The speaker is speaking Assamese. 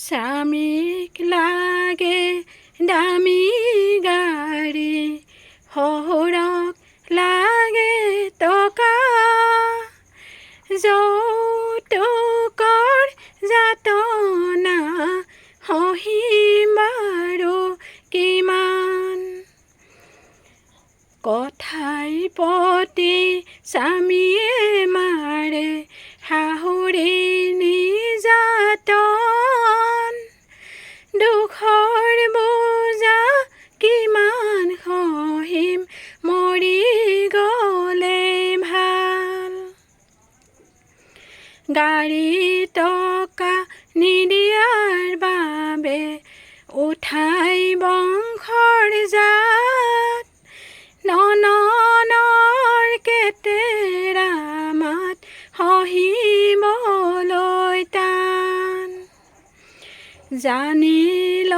স্বামীক লাগে দামী গাড়ী, শহুৰক লাগে টকা, যৌতুকৰ যাতনা সহিম বাৰু কিমান। কথাই পতি স্বামীয়ে মাৰে শাহুৰি নিৰ্যাতন, দুখৰ বোজা কিমান সহিম মৰি গ'লে ভাল। গাড়ী টকা নিদিয়াৰ বাবে উঠাই বংশৰ জাত, নননৰ কেতেৰা মাত সহিবলৈ টান। জানি ল